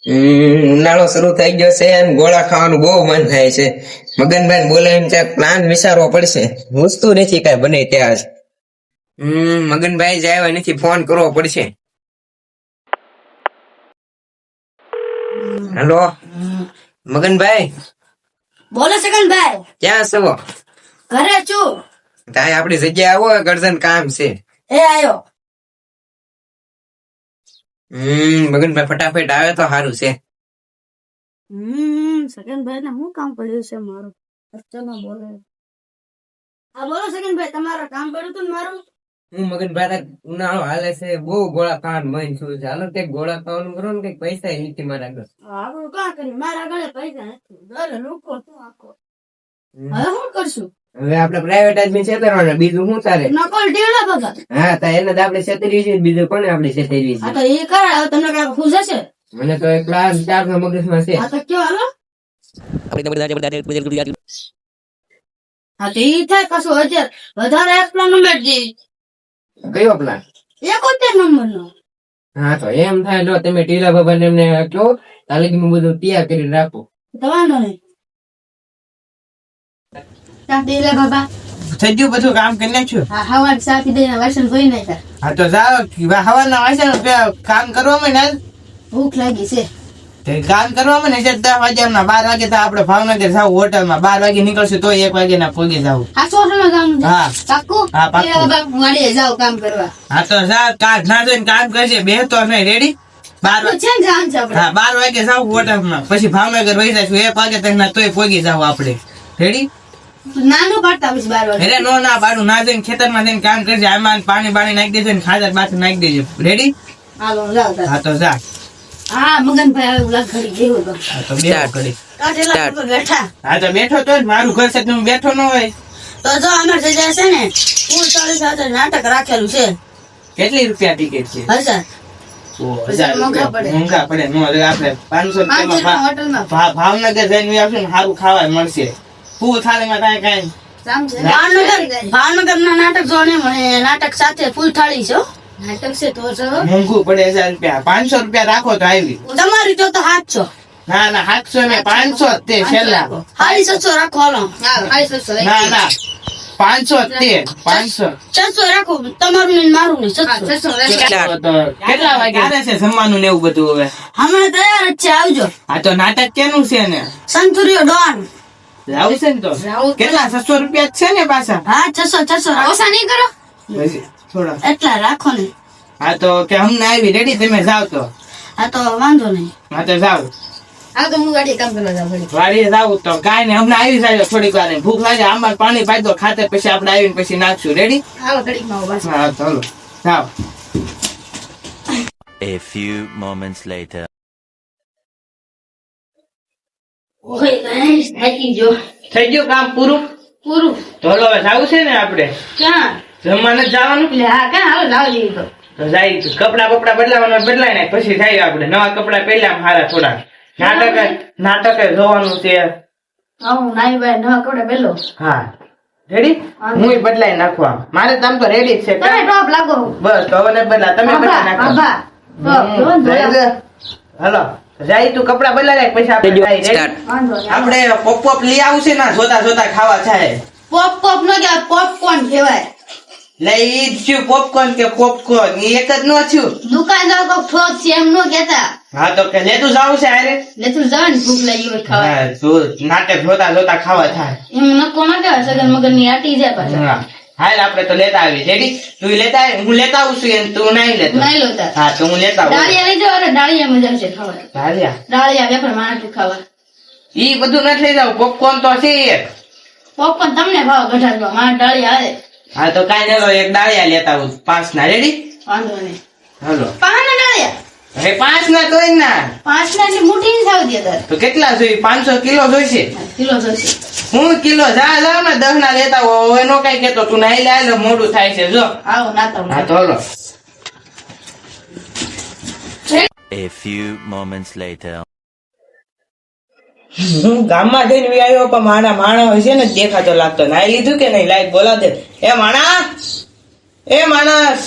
ઉનાળો શરૂ થઈ ગયો છે અને ગોળા ખાવાનું બહુ મન થાય છે. મગનભાઈ બોલાવીને ક્યાંક પ્લાન વિચારવો પડશે. મૂછતું નથી કઈ બને ત્યાં જ. મગનભાઈ જાય નથી, ફોન કરવો પડશે. હેલો મગનભાઈ. બોલો સગનભાઈ. ક્યાં છો? ઘરે છું. તાય આપણી જગ્યા આવો, ગરજન કામ છે. એ આયો. મગનભાઈ ફટાફટ આવે તો સારું છે. સગનભાઈ ને શું કામ પડ્યું છે મારું? ચલો બોલે. હા બોલો સગનભાઈ, તમારું કામ પડ્યું હતું ને મારું? હું મગનભાઈ ઉનાળો હાલે છે, બહુ ગોળા ખાવાનું મન છું. ચાલો કઈક ગોળા ખાવાનું કરો ને, કઈક પૈસા નથી મારા આગળ. આપણું કાં કરી, મારા આગળ પૈસા નથી. દર લોકો શું આખો. હવે શું કરશું? હવે આપડે પ્રાઇવેટ આદમી છેતરવાના, બીજું શું ચાલે? નકલ ટેલા બધા. હા તો એને તો આપડે છેતરી છે, બીજું કોને આપડે છેતરી આ છે? તો એ કરે. હવે તમને કઈ ખુશ હશે? મને તો એક પ્લાન ચાર નો મગજમાં છે. આ તો કયો હાલો. હા તો ઈ થાય કશું હજાર વધારે એક પ્લાન નંબર દે. કયો પ્લાન? 71 નંબર નો. હા તો એમ થાય, જો તમે ટીલા બાબા ને એમને કહો, તાલીમ હું બધું તૈયાર કરીને રાખો. તો વાંધો નહીં. ચા પી લે બાબા. થઈ ગયું બધું કામ કરી નાખ્યું? હા હવાર ચા પી દઈને વાસણ ધોઈ નાખ્યા. હા તો જાઓ, હવાના વાસણ કામ કરવામાં ને ભૂખ લાગી છે. કામ કરવામાં ને 10 વાગ્યા 12 વાગે તો આપડે ભાવનગર જાવ હોટલમાં. 12 વાગે નીકળશું તો 1 વાગે ના પહોંચી જાવ. આ ચોસમાં કામ છે. હા પાક્કું? હા પાક્કું. એ બાબા વાડીએ જાવ કામ કરવા. હા તો જા, કાઢ ના જોઈને કામ કરજે, બેહતો નહીં. રેડી? 12 છે ને જાન છે આપણે. હા 12 વાગે જાવ હોટલમાં, પછી ભાવનગર વહી જઈશું. 1 વાગે તક તોય પહોંચી જાવ આપડે. રેડી? નાનું પાડતા પછી 12 વાગે. એટલે નો ના પાડું, ના જઈને ખેતરમાં જઈને કામ કરજે. આમાં પાણી નાખી દેજો ને ખાતર બાથર નાખી દેજો. રેડી? હાલો જાવ તાર. હા તો જા. હા મગનભાઈ હવે ઉલા ઘડી ગયો તો. હા તો બેઠો ઘડી. કાટેલા ઉપર બેઠા. હા તો બેઠો તો જ, મારું ઘર છે તું બેઠો ન હોય. તો જો અમાર જગ્યા છે ને 40,000 નાટક રાખેલું છે. કેટલી રૂપિયા ટિકિટ છે? 1000. મોંઘા પડે. મોંઘા પડે. નો આપણે 500 રૂપિયામાં હોટલમાં ભાવનગર જઈને આવશું ને સારું ખાવા મળશે. ફૂલ થાળીમાં કાંઈ કાંઈ ભાવનગર ના નાટક જો ને મને નાટક સાથે ફૂલ થાળી છે. નાટક છે તો મોંઘું પડે. 1000 રૂપિયા, 500 રૂપિયા રાખો તો આવી. તમારી તો 700. ના ના 700 ને 500 જ તે છેલ્લા. 750 રાખો હાલો. 750. ના ના 500 જ તે. 500 600 રાખો. તમારું ને મારું ને 600. કેટલા વાગે આવે છે જમવાનું ને એવું બધું? હવે હમણાં તૈયાર જ છે, આવજો. આ તો નાટક કેનું છે ને? સંતુરિયો ડોન જાવું છે ને તો કેટલા 600 રૂપિયા જ છે ને પાછા? હા 600 ઓછા નહીં કરો. હજી થોડા. એટલા રાખો ને. હા તો કે હમણાં આવી. રેડી? તમે જાવ તો. હા તો વાંધો નહીં. હા તો જાવ. હા તો હું ગાડી કામ કરવા જાઉં. વાડીએ જાવ તો કાંઈ નહીં, હમણાં આવી જાય થોડીક વાર. ભૂખ લાગે, આમાં પાણી પાઈ દો ખાતે, પછી આપણે આવીને પછી નાખશું. રેડી? હાલો ઘડીકમાં આવો બસ. હા ચાલો જાવ. A few moments later. ઓય ગાઈસ થાકી ગયો. થઈ ગયું કામ પૂરું? પૂરું. તો હલો હવે જાવું છે ને આપણે? ક્યાં? જમવાને જ જવાનું? એટલે હા ક્યાં હાલો જાવ જઈએ તો. તો જાય કપડા બદલાવાના બદલાય ને પછી જાય. આપણે નવા કપડા પહેર્યા હારા થોડા. નાટક જોવાનું છે. હું નાઈ ભાઈ નવા કપડા પહેલો. હા રેડી? હું બદલાઈ નાખવા. મારે તો આમ તો રેડી જ છે. તમે ટોપ લાગો. બસ તો હવે નથી બદલા, તમે બદલા નાખો. હલો જાય તું કપડા બદલાય પછી આપણે જાય. રેડી? આપણે પોપ લઈ આવું છે ને, જોતા ખાવા થાય. પોપ નો કે પોપકોર્ન કહેવાય. લઈ ઈ થયું પોપકોર્ન કે પોપકોર્ન, ઈ એક જ નો થયું. દુકાનદાર કો ઠોક છે એમ નો કહેતા. હા તો કે લેતું જાવું છે હારે? લેતું જવાની ભૂખ લાગી હોય ખાવા. હા જો નાટક જોતા ખાવા થાય. એમ નકો ના કહેવાય. સગન મગન ની આટી જાય પાછા. હા હાલ આપણે તો લેતા આવી. રેડી? તું લેતા આવ, હું લેતા આવું છું અને તું નહીં લેતો. નાઈ લો તાર. હા તો હું લેતા આવું. ડાળિયા લઈ જાવ. અરે ડાળિયા મજા આવશે ખાવા. ડાળિયા વેફર માણસ ખાવા. ઈ બધું નથી લઈ જાવ. પોપકોર્ન તો છે એક. પોપકોર્ન તમને ભાવ ગઢાડવા. મારા ડાળિયા આવે. હા તો કાંઈ નહીં, એક ડાળિયા લેતા આવું 5 ના. રેડી? વાંધો નહીં. હાલો. 5 ના ડાળિયા. હવે 5 ના તોય ના. 5 ના ની મુઠ્ઠી થાવ દે તાર. તો કેટલા જોઈએ? 500 કિલો જોઈશે. કિલો જોઈશે. હું કિલો જા ને 10 ના લેતા હોય નો કઈ કેતો. તું નાઈ લે, મોડું થાય છે. જો આવો નાતો. હા તો હાલો. A few moments later. હું ગામમાં જઈને આવ્યો પણ મારા માણસ હોય છે ને દેખાતો લાગતો. નાઈ લીધું કે નહીં? લાઈટ બોલાવ દે. એ માણસ, એ માણસ.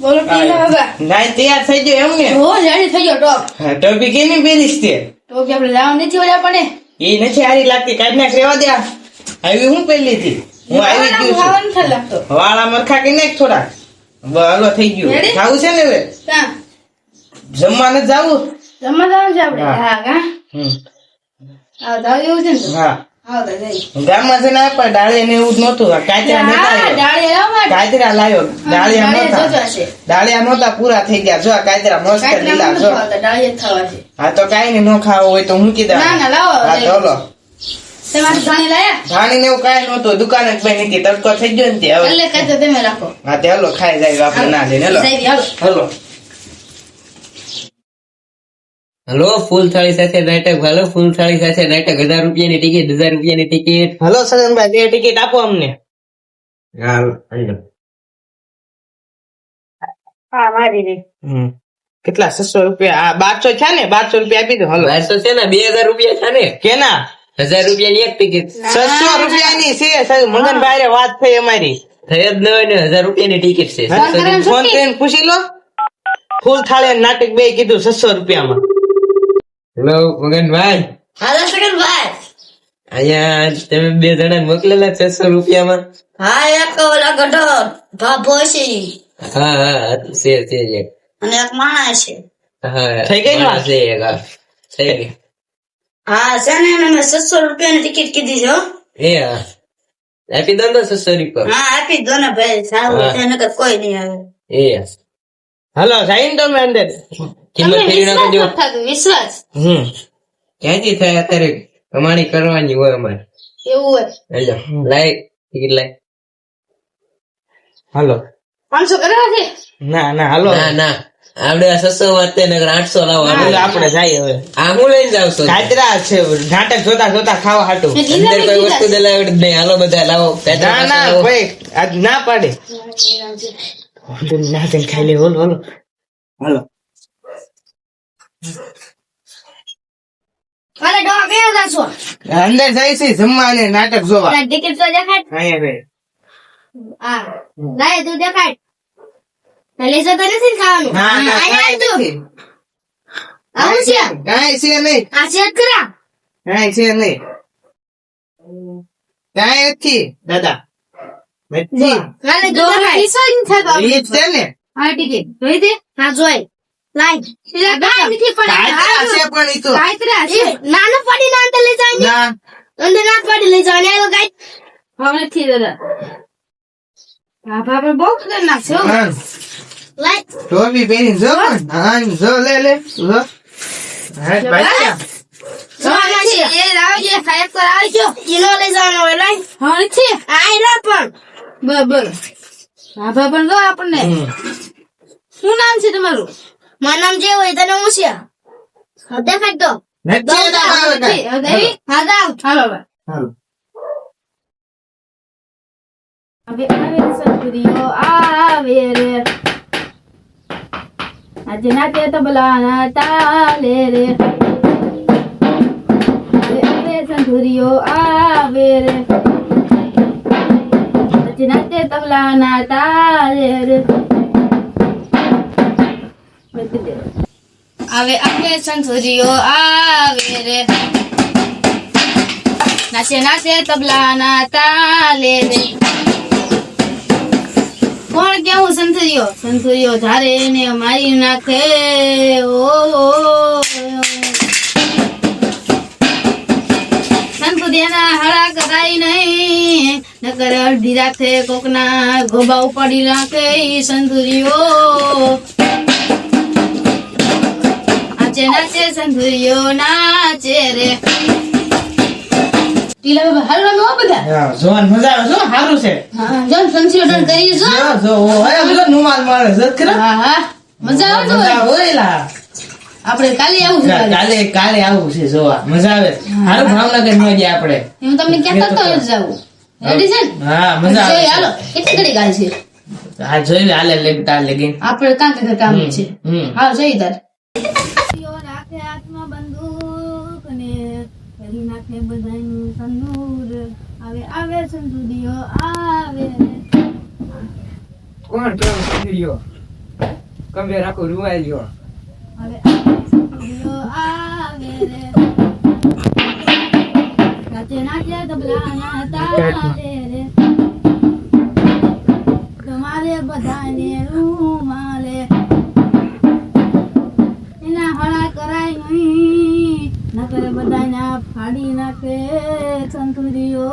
બોલો ટીના બાબા ગાય તૈયાર થઈ ગયો એમ ને હો રેડી થઈ ગયો ટોપ હા, ટોપી કેની પહેરીશ તે તો કે આપણે લાવ નથી ઓલા પડે એ નથી હારી લાગતી કાઢ નાખ રેવા દે આવી હું પહેરી લીધી હું આવી ગયું છું ખાવાનું નથી લાગતો વાળા મરખા કે નાખ થોડા હાલો થઈ ગયું Ready? ખાવું છે ને હવે કા જમવા નથી જાવું જમવા જાવ છે આપણે હા. હા કા હમ. હા જાવ એવું છે ને તો? હા હા તો જઈ ગામમાં છે ને આપણે ડાળીયા ને એવું જ નહોતું કાચરા નતા હા આવ્યો. ડાળી લાવ માટે કાચરા લાવ્યો ડાળિયા નહોતા છે ડાળિયા નહોતા પૂરા થઈ ગયા જો આ કાચરા મસ્ત લીલા જો ડાળી થવા છે હા તો કાઈ ને ન ખાવો હોય તો મૂકી દે ના, ના, લાવો. હા ચલો તમારે ધાણી લાયા ધાણી ને એવું કાંઈ નહોતું દુકાને જ ભાઈ નથી તડકો થઈ ગયો ને તે હવે એટલે કઈ તો તમે રાખો હા તે હલો ખાઈ જાય આપણે ના જઈને હલો સાહેબ હાલો હલો હલો ફૂલ થાળી સાથે નાટક હાલો ફૂલ થાળી સાથે નાટક 1000 રૂપિયાની ટિકિટ 1000 રૂપિયાની ટિકિટ હલો સગનભાઈ બે ટિકિટ આપો અમને હા મારી રે કેટલા 600 રૂપિયા આ 1200 છે ને 1200 રૂપિયા આપી દો હલો 1200 છે ને 2000 રૂપિયા છે ને કેના 1000 રૂપિયાની એક ટિકિટ 600 રૂપિયાની છે મગનભાઈ વાત થઈ અમારી થઈ જ ન હોય ને 1000 રૂપિયાની ટિકિટ છે ફોન કરીને પૂછી લો ફૂલ થાળી અને નાટક બે કીધું 600 રૂપિયામાં હેલો મગનભાઈ હાલો સગન ભાઈ અહીંયા તમે બે જણા મોકલેલા 600 રૂપિયામાં હા એક ઓલા ગઢો ભાભો છે હા હા છે એક. અને એક માણસ છે હા થઈ ગઈ ને વાત? છે એક, હા. થઈ ગઈ હા છે ને એને મેં 600 રૂપિયાની ટિકિટ કીધી છે હો. એ હા આપી દો ને 600 રૂપિયા હા આપી દો ને ભાઈ સારું હા. છે નકર કોઈ નહીં આવે એ હલો જઈને તમે અંદર કિંમત ફેરી નાખો દો વિશ્વાસ ક્યાંથી થાય અત્યારે કમાણી કરવાની હોય અમારે એવું હોય હેલો લાય ટિકિટ લાય હલો 500 કરવા છે ના ના હલો ના ના આપડે 600 વાતે નગર 800 લાવો એટલે આપણે જાય હવે આ હું લઈને જાવ છું કાચરા છે નાટક જોતા જોતા ખાવા હાટું અંદર કોઈ વસ્તુ દલાવડ નહીં હાલો બધા લાવો પેટ્રોલ ના ના લાવો. ભાઈ આજ ના પાડે નાટક ખાઈ લે હલો હલો હલો અરે ડોહા કયા જાશો અંદર જાય છે જમવા અને નાટક જોવા ટિકિટ તો દેખાડ અહીંયા ભાઈ હા લાય તું દેખાડ લઈ જતો નથી ને ખાવાનું ના ના અહીંયા કાંઈ આવજો. નથી. આવું છે કાંઈ છે નહીં આ ચેક કરા કાંઈ છે નહીં કાંઈ નથી દાદા નથી હાલે તું દેખાડ ઈ જ છે ને હા ટિકિટ જોઈ દે હા જોઈ લાય ગાય નથી કાચરા છે પણ ઈ તો કાયતરા છે નાનો પડી ના અંદર લઈ જાય ના અંદર ના પડી લઈ જાય ને ગાય હવે નથી દાદા હા બાપા બહુ ખતરનાક નાખશે હો. હા. લાય ટોપી પહેરી જો પણ. હા જો લે લે જો હા બાચ્ચા જોવાના છે એ લાવજે ખાયક પર આવજો કિલો લઈ જવાનો હોય લાય હા છે આઈ લા પણ બરાબર હા બાપા જો આપણને શું નામ છે તમારું મારું નામ જે હોય તને હું છે દેખાડ દો નથી આવે કાંઈ. હા જાવ હાલો ભાઈ હાલો. હવે આવે સતુરીઓ આવે રે આજે નાચે તબલાના તાલે રે હવે આવે સંતુરીઓ આવે રે આજે નાચે તબલાના તાલે રે હવે આવે સંતુરીઓ આવે રે નાચે નાચે તબલાના તાલે રે કોણ કેવું સંતુરીઓ ધારે ને મારી નાખે સંતુરિયાના હળા કરાય નહીં નકર અડધી રાખે કોકના ગોબા ઉપાડી નાખે ઈ સંતુરીઓ નાચે નાચે સંતુરીઓ નાચે રે ટીલા બાબા હાલવાનું હો બધા હા, જોવાની મજા આવે જો સારું છે હા જો સંશોધન કરી જો જો જો હવે બધો નુમાલ મારે છે ખરા હા હા મજા આવતો મજા હોય હોય લા આપણે કાલે આવું છે કાલે કાલે આવું છે જોવા મજા આવે હારું ભાવનગર નો ગયા આપણે હું તમને કહેતો તો જ જાવું રેડી છે ને હા મજા જોઈ આવે હાલો કેટલી ઘડી ગાલ છે આ જોઈ લે હાલે લેગતા લેગીન આપણે કાંક કામ છે હમ. હા જોઈ તાર રાખે હાથમાં બંદૂક ને કરી નાખે બધાનું તંદૂર આવે આવે સંતુરીઓ આવે કોણ કેવો સંગીયો કમે રાખો રૂવાઈ ગયો હવે આવે રે નાચે નાચે તબલાના તાલે રે તમારે બધાને રૂમાલે એના હળા કરાય નહીં નકર બધાના ફાડી નાખે સંતુરીઓ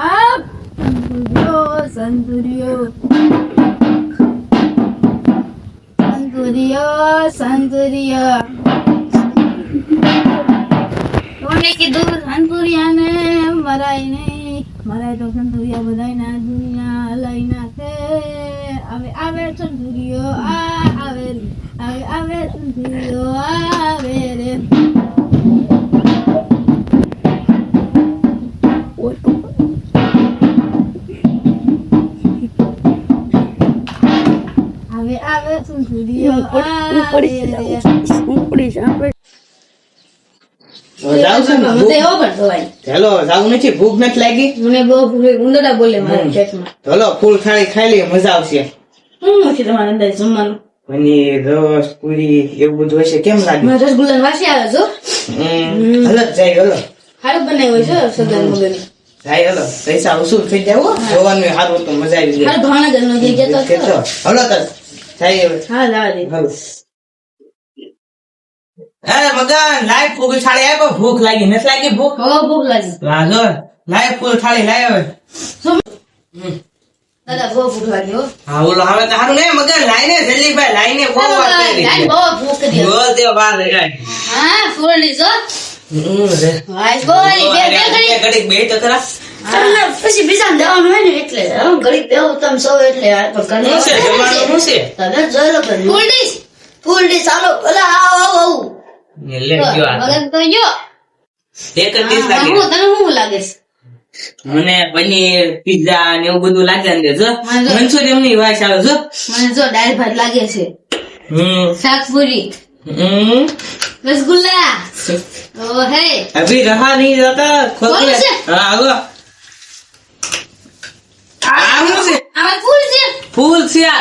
આપ સંતુરીઓ સંતુરીઓ કોને કીધું સંતુરિયાને મરાય નહીં મરાય તો સંતુરિયા બધાયના દુનિયા લઈ નાખે આવે સંતુરિયો આવે રે આવે સંતુરિયો આવે રે આવે સંતુરિયો આવે રે જાવ છે ને મને એવો પડતો ભાઈ ચાલો જાવું નથી ભૂખ નથી લાગી મને બહુ ઉંદરડા બોલે મારા પેટમાં ચાલો ફૂલ થાળી ખાઈ લઈએ મજા આવશે શું નથી તમારા અંદર જમવાનું પનીર રસ પૂરી એવું બધું હશે કેમ લાગે મારા રસગુલ્લા વાસી આવે છો હલત જાય હલો સારું બનાવ્યું છે સગન મગન જાય હલો પૈસા વસૂલ થઈ જાય હો જોવાનું સારું તો મજા આવી હાલ જાય ભાવનગર નો જઈ જતો કેતો હલો તો જાય હવે હા લાવા દે હલો મગન લાય ફૂલ થાળી આપ ભૂખ લાગી નથી લાગી ભૂખ હો ભૂખ લાગી રાજો લાય ફૂલ થાળી લાય હવે દાદા બહુ ભૂખ લાગી હો હા ઓલો હવે તો સારું ને મગન લાઈને જલ્દી ભાઈ લાઈને બહુ વાત કરી દાઈ બહુ ભૂખ કરી બોલ દે બાર જાય હા ફૂલની જો રે વાઈસ બોલી બે ઘડી ઘડીક બે તો ખરા તમને પછી બીજા દેવાનું હોય ને એટલે હું ઘડીક બેહું તમે સૌ એટલે આ તો શું છે જમવાનું શું છે તમે જોઈ લો ફૂલ ડીશ ચાલો ઓલા આવ ને લે ગયો આ મગન તો જો એક જ ડીશ લાગી હું તને શું લાગે છે મને પનીર પિઝા ને એવું બધું લાગે ને જો મને જો. મંચુરિયન ની વાસ આવે જો મને જો દાળ ભાત લાગે છે શાક પૂરી રસગુલ્લા ઓ હે अभी रहा नहीं जाता खोल बोलो के से। हाँ आगो आगो से આ ફૂલ છે फूल सिया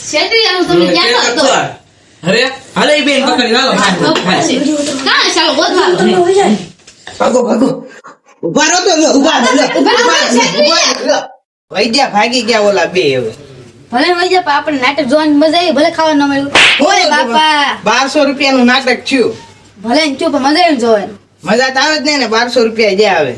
છેતરી આનું તમને ક્યાં કરતો अरे हले बेन पकड़ लो કાં ચાલો ગોતવા भागो भागो उभा रहो तो लो उभा रहो वैद्या भागी ગયા ઓલા બે હવે ભલે વઈ જા આપણે નાટક જોવાની મજા આવી ભલે ખાવા ન મળ્યું ઓય બાપા 1200 રૂપિયાનું નાટક થયું ભલે ચૂપ મજા આવી જોવાની મજા તો આવે જ નહીં ને 1200 રૂપિયા જે આવે